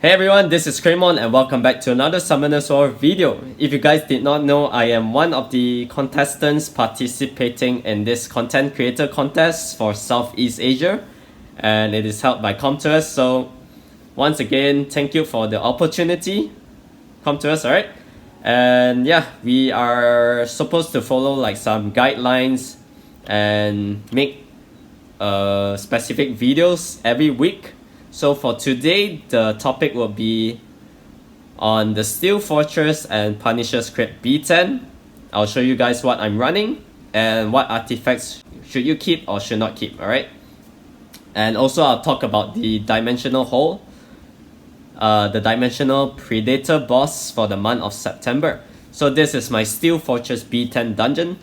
Hey everyone, this is Kraemon and welcome back to another Summoner's War video. If you guys did not know, I am one of the contestants participating in this content creator contest for Southeast Asia, and it is held by Comtours. So once again, thank you for the opportunity. Comtours, alright? And yeah, we are supposed to follow like some guidelines and make specific videos every week. So for today, the topic will be on the Steel Fortress and Punisher's Crypt B10. I'll show you guys what I'm running and what artifacts should you keep or should not keep, alright? And also I'll talk about the Dimensional Hole, the Dimensional Predator boss for the month of September. So this is my Steel Fortress B10 dungeon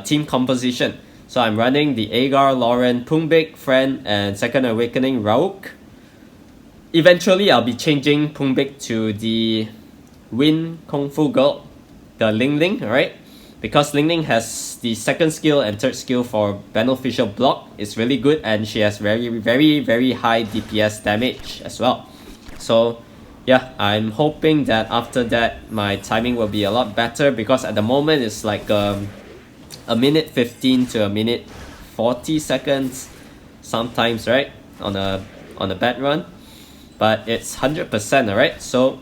team composition. So I'm running the Agar, Lauren, Pungbik, Friend, and Second Awakening Rauk. Eventually, I'll be changing Pungbik to the Wind Kung Fu Girl, the Ling Ling, alright? Because Ling Ling has the second skill and third skill for beneficial block. It's really good and she has very high DPS damage as well. So yeah, I'm hoping that after that my timing will be a lot better, because at the moment it's like a minute 15 to a minute 40 seconds sometimes, right, on a bad run, but it's 100%, alright? So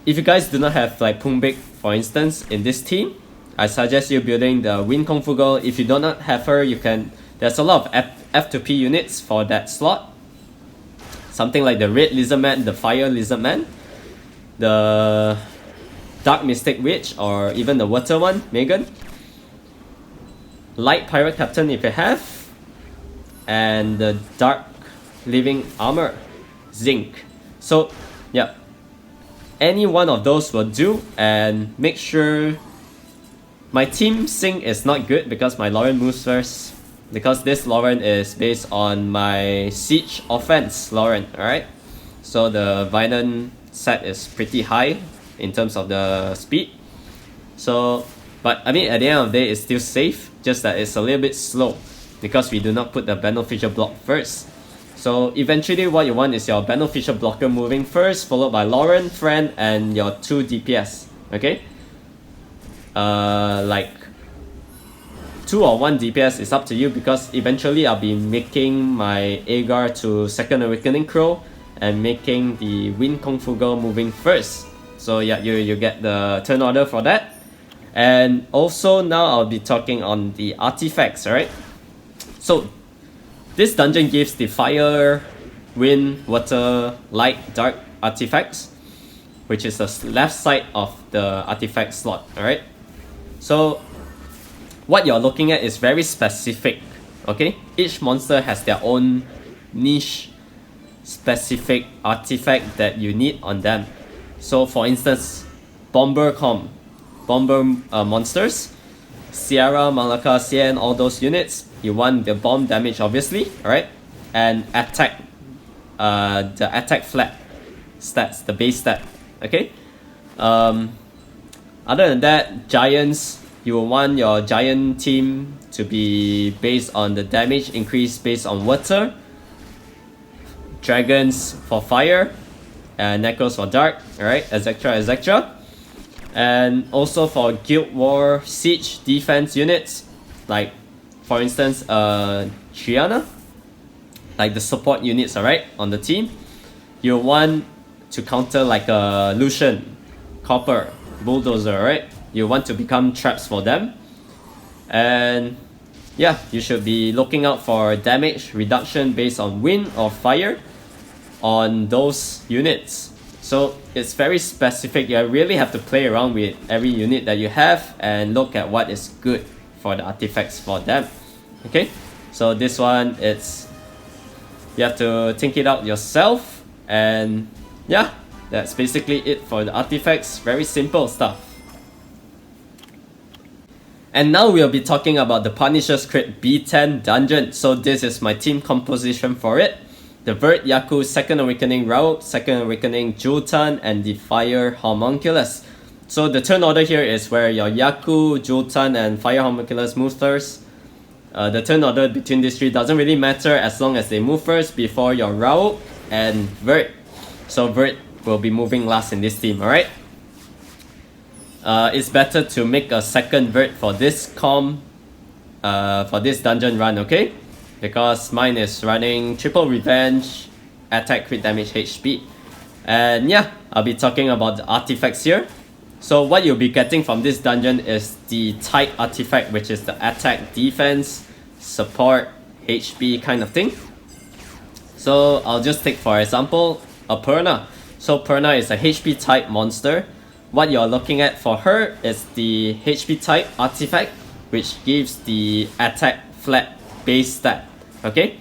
if you guys do not have like Pungbik, for instance, in this team, I suggest you building the Wind Kung Fu Girl. If you do not have her, you can, there's a lot of F2P units for that slot, something like the Red Lizardman, the Fire Lizardman, the Dark Mystic Witch, or even the water one, Megan. Light Pirate Captain if you have. And the Dark Living Armor, Zinc. So, yeah. Any one of those will do, and make sure my team sync is not good because my Lauren moves first. Because this Lauren is based on my Siege offense Lauren, alright? So the Violent set is pretty high in terms of the speed. So, but I mean at the end of the day it's still safe, just that it's a little bit slow because we do not put the beneficial block first. So eventually what you want is your beneficial blocker moving first, followed by Lauren, Friend, and your 2 DPS, okay? Like 2 or 1 DPS is up to you, because eventually I'll be making my Agar to Second Awakening Crow and making the Wind Kung Fu Girl moving first. So yeah, you get the turn order for that. And also now I'll be talking on the artifacts, alright? So this dungeon gives the fire, wind, water, light, dark artifacts, which is the left side of the artifact slot, alright? So what you're looking at is very specific, okay? Each monster has their own niche specific artifact that you need on them. So for instance, Bomber monsters, Sierra, Malacca, Cien, all those units, you want the bomb damage obviously, alright? And attack, the attack flat stats, the base stat, okay? Other than that, giants, you will want your giant team to be based on the damage increase based on water, dragons for fire, and necros for dark, alright, etc. And also for Guild War Siege defense units, like for instance Triana, like the support units, alright, on the team, you want to counter like a Lucian, Copper, Bulldozer, alright? You want to become traps for them. And yeah, you should be looking out for damage reduction based on wind or fire on those units. So it's very specific. You really have to play around with every unit that you have and look at what is good for the artifacts for them. Okay, so this one, it's, you have to think it out yourself. And yeah, that's basically it for the artifacts. Very simple stuff. And now we'll be talking about the Punisher's Crypt B10 dungeon. So this is my team composition for it. The Vert Yaku, Second Awakening Rauk, Second Awakening Jultan, and the Fire Homunculus. So the turn order here is where your Yaku, Jultan, and Fire Homunculus move first. The turn order between these three doesn't really matter as long as they move first before your Raoul and Vert. So Vert will be moving last in this team, alright? It's better to make a second Vert for this for this dungeon run, okay? Because mine is running triple revenge, attack, crit damage, HP. And yeah, I'll be talking about the artifacts here. So what you'll be getting from this dungeon is the type artifact, which is the attack, defense, support, HP kind of thing. So I'll just take for example a Perna. So Perna is a HP type monster. What you're looking at for her is the HP type artifact, which gives the attack flat base stat, okay?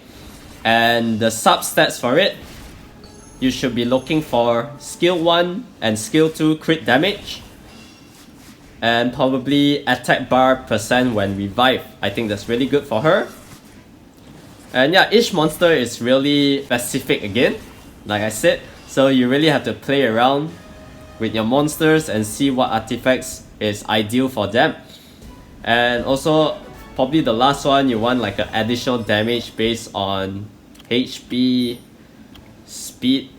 And the substats for it, you should be looking for skill 1 and skill 2 crit damage, and probably attack bar percent when revived. I think that's really good for her. And yeah, each monster is really specific again, like I said, so you really have to play around with your monsters and see what artifacts is ideal for them. And also, probably the last one, you want like an additional damage based on HP, speed,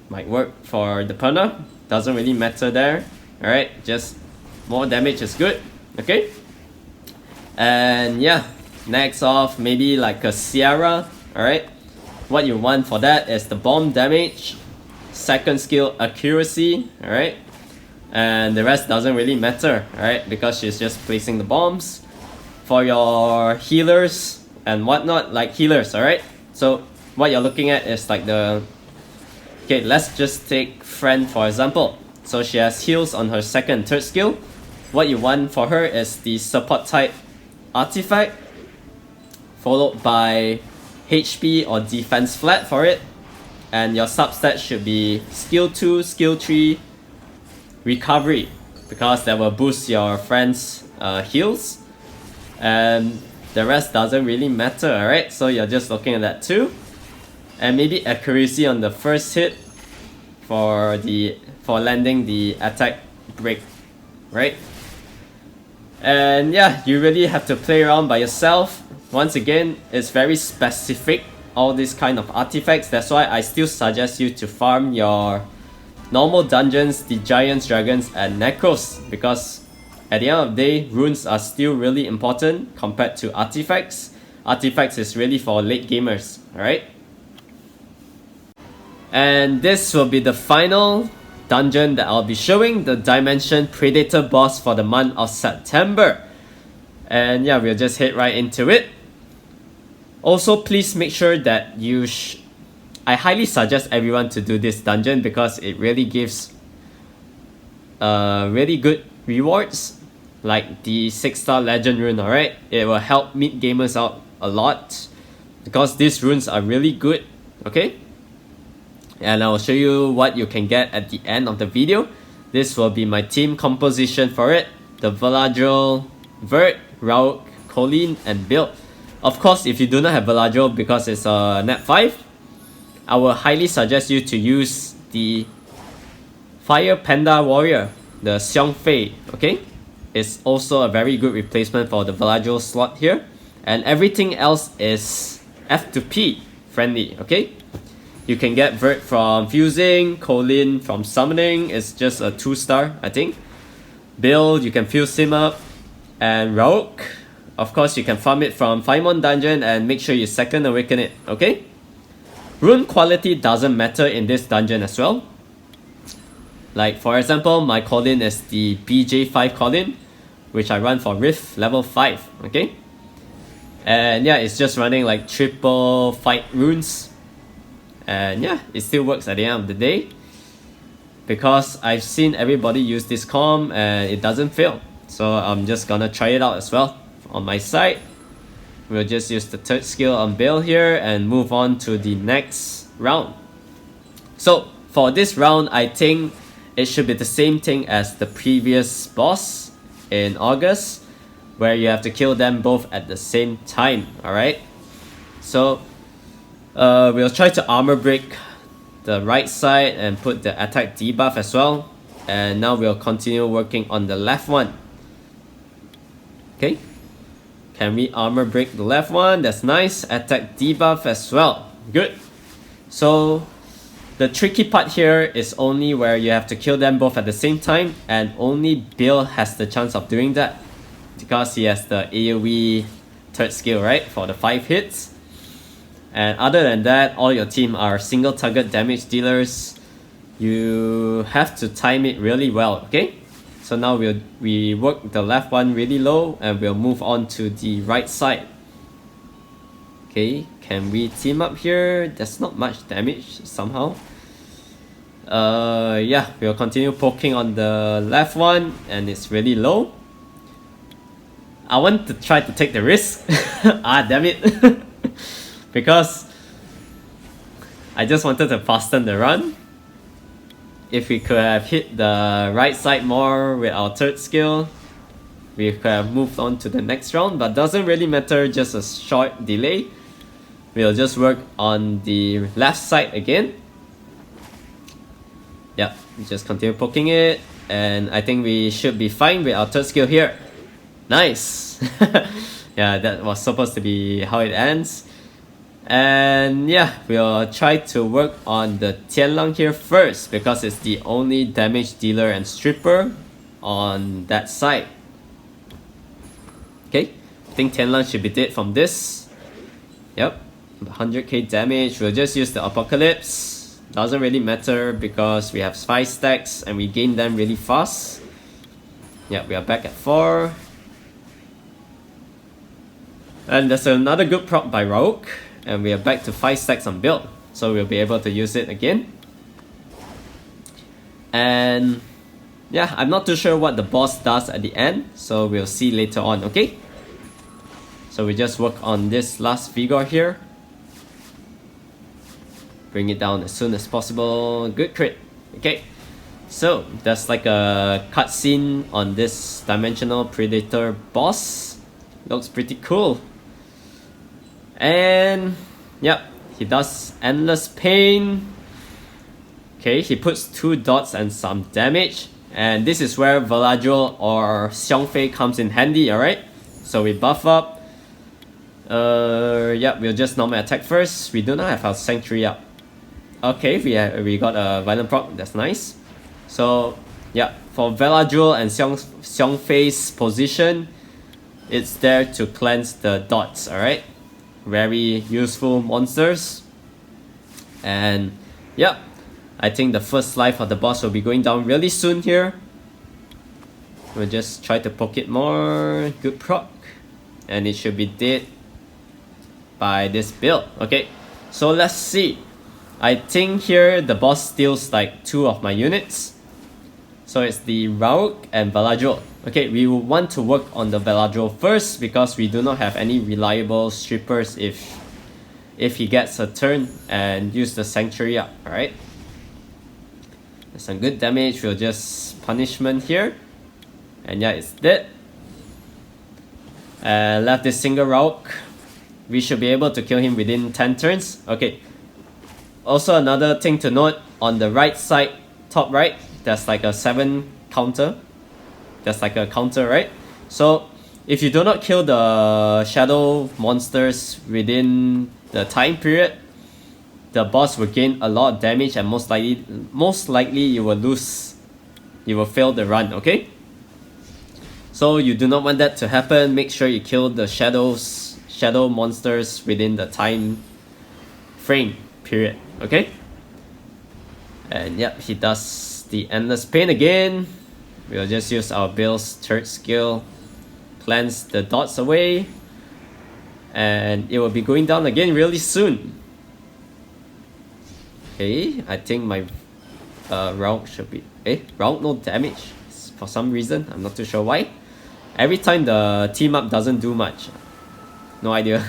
might work for the Perna. Doesn't really matter there. Alright, just more damage is good. Okay? And yeah, next off, maybe like a Sierra. Alright? What you want for that is the bomb damage, second skill accuracy. Alright? And the rest doesn't really matter. Alright? Because she's just placing the bombs. For your healers and whatnot, like healers, alright? So what you're looking at is like the... Okay, let's just take Friend for example. So she has heals on her second and third skill. What you want for her is the support type artifact, followed by HP or defense flat for it. And your substat should be skill 2, skill 3, recovery, because that will boost your friend's heals. And the rest doesn't really matter, alright? So you're just looking at that too. And maybe accuracy on the first hit for landing the attack break, right? And yeah, you really have to play around by yourself. Once again, it's very specific, all these kind of artifacts. That's why I still suggest you to farm your normal dungeons, the giants, dragons, and necros, because at the end of the day, runes are still really important compared to artifacts. Artifacts is really for late gamers, alright? And this will be the final dungeon that I'll be showing, the Dimension Predator boss for the month of September. And yeah, we'll just head right into it. Also, please make sure that I highly suggest everyone to do this dungeon because it really gives really good rewards, like the 6-star legend rune, alright? It will help mid gamers out a lot because these runes are really good, okay? And I will show you what you can get at the end of the video. This will be my team composition for it. The Valadril, Vert, Rauk, Colleen, and Bill. Of course, if you do not have Valadril because it's a Nat 5, I will highly suggest you to use the Fire Panda Warrior, the Xiong Fei, okay? It's also a very good replacement for the Valadril slot here. And everything else is F to P friendly, okay? You can get Vert from fusing, Colin from summoning, it's just a 2-star, I think. Bill, you can fuse him up. And Rauk, of course you can farm it from Faimon Dungeon and make sure you second awaken it, okay? Rune quality doesn't matter in this dungeon as well. Like for example, my Colin is the BJ5 Colin, which I run for Rift level 5, okay? And yeah, it's just running like triple fight runes. And yeah, it still works at the end of the day because I've seen everybody use this comp and it doesn't fail. So I'm just gonna try it out as well on my side. We'll just use the third skill on Bill here and move on to the next round. So for this round, I think it should be the same thing as the previous boss in August, where you have to kill them both at the same time, alright? So we'll try to armor break the right side and put the attack debuff as well. And now we'll continue working on the left one. Okay? Can we armor break the left one? That's nice. Attack debuff as well. Good. So the tricky part here is only where you have to kill them both at the same time, and only Bill has the chance of doing that because he has the AoE third skill, right, for the 5 hits. And other than that, all your team are single target damage dealers. You have to time it really well, okay? So now we work the left one really low and we'll move on to the right side. Okay, can we team up here? There's not much damage somehow. Yeah, we'll continue poking on the left one and it's really low. I want to try to take the risk. Ah, damn it. Because I just wanted to fasten the run. If we could have hit the right side more with our third skill, we could have moved on to the next round, but doesn't really matter, just a short delay. We'll just work on the left side again. Yep, just continue poking it, and I think we should be fine with our third skill here. Nice! Yeah, that was supposed to be how it ends. And yeah, we'll try to work on the Tianlang here first because it's the only damage dealer and stripper on that side. Okay, I think Tianlang should be dead from this. Yep, 100k damage. We'll just use the Apocalypse. Doesn't really matter because we have 5 stacks and we gain them really fast. Yeah, we are back at 4. And there's another good proc by Rogue. And we are back to 5 stacks on build. So we'll be able to use it again. And yeah, I'm not too sure what the boss does at the end. So we'll see later on, okay? So we just work on this last Vigor here. Bring it down as soon as possible. Good crit. Okay. So there's like a cutscene on this Dimensional Predator boss. Looks pretty cool. And yep, he does Endless Pain. Okay, he puts 2 dots and some damage. And this is where Veladril or Xiongfei comes in handy, alright? So we buff up. Yep, we'll just normal attack first. We do not have our Sanctuary up. Okay, we got a Violent proc, that's nice. So yeah, for Veladril and Xiongfei's position, it's there to cleanse the dots, alright? Very useful monsters. And yep, I think the first life of the boss will be going down really soon here. We'll just try to poke it more. Good proc. And it should be dead by this build. Okay, so let's see. I think here the boss steals like 2 of my units. So it's the Rauk and Veladril. Okay, we will want to work on the Veladril first because we do not have any reliable strippers if he gets a turn and use the Sanctuary up, alright? There's some good damage, we'll just punishment here. And yeah, it's dead. Left this single Rauk. We should be able to kill him within 10 turns. Okay. Also another thing to note, on the right side, top right, there's like a 7 counter. There's like a counter, right? So if you do not kill the shadow monsters within the time period, the boss will gain a lot of damage and most likely you will lose. You will fail the run, okay? So you do not want that to happen. Make sure you kill the shadow monsters within the time frame period, okay? And yep, he does the Endless Pain again. We'll just use our Bill's third skill, cleanse the dots away, and it will be going down again really soon. Okay, I think my round should be... round no damage for some reason, I'm not too sure why. Every time the team up doesn't do much. No idea.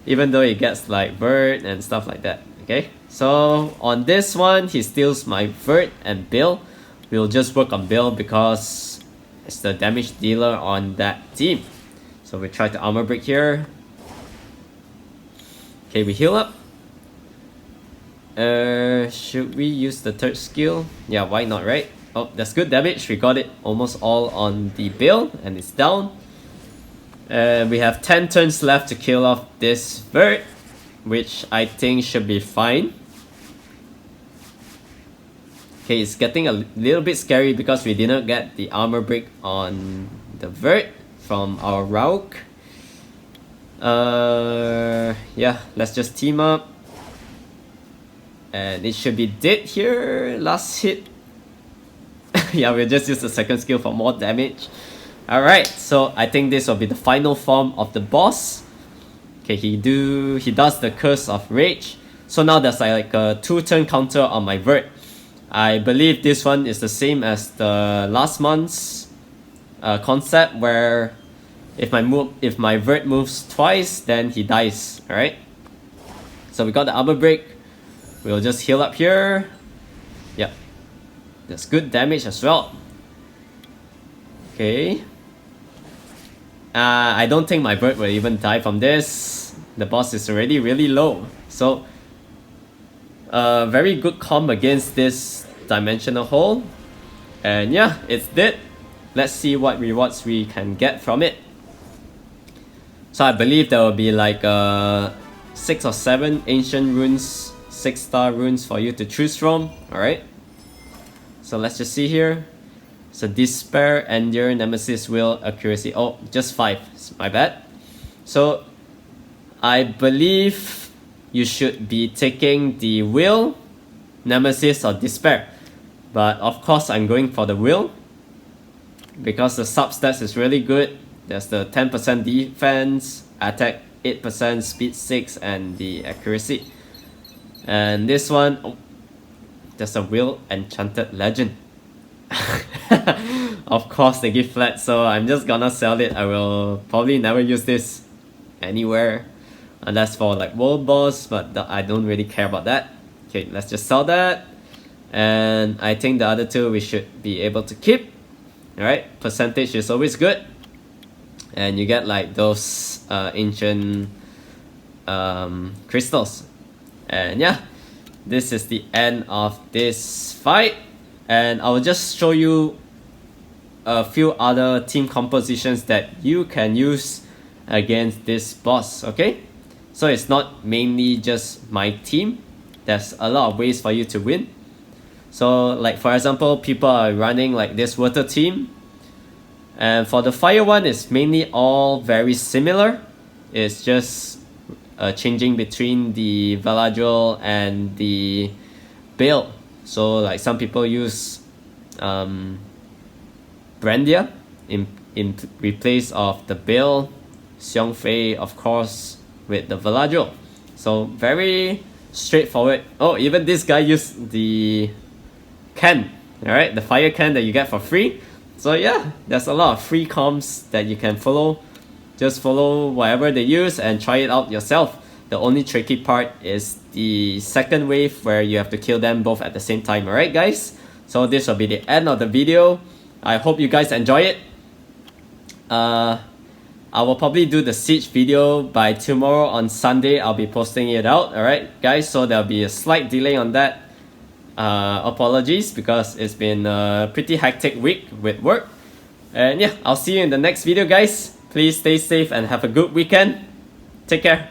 Even though it gets like Vert and stuff like that. Okay, so on this one, he steals my Vert and Bill. We'll just work on Bill because it's the damage dealer on that team. So we try to armor break here. Okay, we heal up. Should we use the third skill? Yeah, why not, right? Oh, that's good damage. We got it almost all on the Bill and it's down. We have 10 turns left to kill off this bird, which I think should be fine. Okay, it's getting a little bit scary because we didn't get the armor break on the vert from our Rauk. Yeah, let's just team up. And it should be dead here. Last hit. Yeah, we'll just use the second skill for more damage. Alright, so I think this will be the final form of the boss. Okay, he does the Curse of Rage. So now there's like a 2-turn counter on my vert. I believe this one is the same as the last month's concept, where if my vert moves twice, then he dies. Alright, so we got the armor break. We'll just heal up here. Yep, that's good damage as well. Okay, I don't think my vert will even die from this. The boss is already really low, so very good comp against this dimensional hole. And yeah, it's dead. Let's see what rewards we can get from it. So I believe there will be like 6 or 7 ancient runes, 6-star runes for you to choose from. Alright, so let's just see here. So Despair, Endure, Nemesis, Will, Accuracy. Oh, just 5, my bad. So I believe you should be taking the Will, Nemesis, or Despair. But of course I'm going for the Will, because the substats is really good. There's the 10% defense, attack 8%, speed 6, and the accuracy. And this one, oh, there's a Will Enchanted Legend. Of course they give flat, so I'm just gonna sell it. I will probably never use this anywhere unless for like world boss, but I don't really care about that. Okay, let's just sell that. And I think the other two we should be able to keep. Alright, percentage is always good. And you get like those ancient crystals. And yeah, this is the end of this fight. And I will just show you a few other team compositions that you can use against this boss, okay? So it's not mainly just my team. There's a lot of ways for you to win. So like for example, people are running like this water team. And for the fire one, it's mainly all very similar. It's just changing between the Valadrol and the Bale. So like some people use Brandia in replace of the Bale. Xiongfei, of course, with the Valadrol. So very straightforward. Oh, even this guy used the can, alright, the fire can that you get for free. So yeah, there's a lot of free comps that you can follow. Just follow whatever they use and try it out yourself. The only tricky part is the second wave where you have to kill them both at the same time. Alright guys, so this will be the end of the video. I hope you guys enjoy it. I will probably do the Siege video by tomorrow on Sunday. I'll be posting it out. Alright guys, so there'll be a slight delay on that. Apologies because it's been a pretty hectic week with work. And yeah, I'll see you in the next video guys. Please stay safe and have a good weekend. Take care.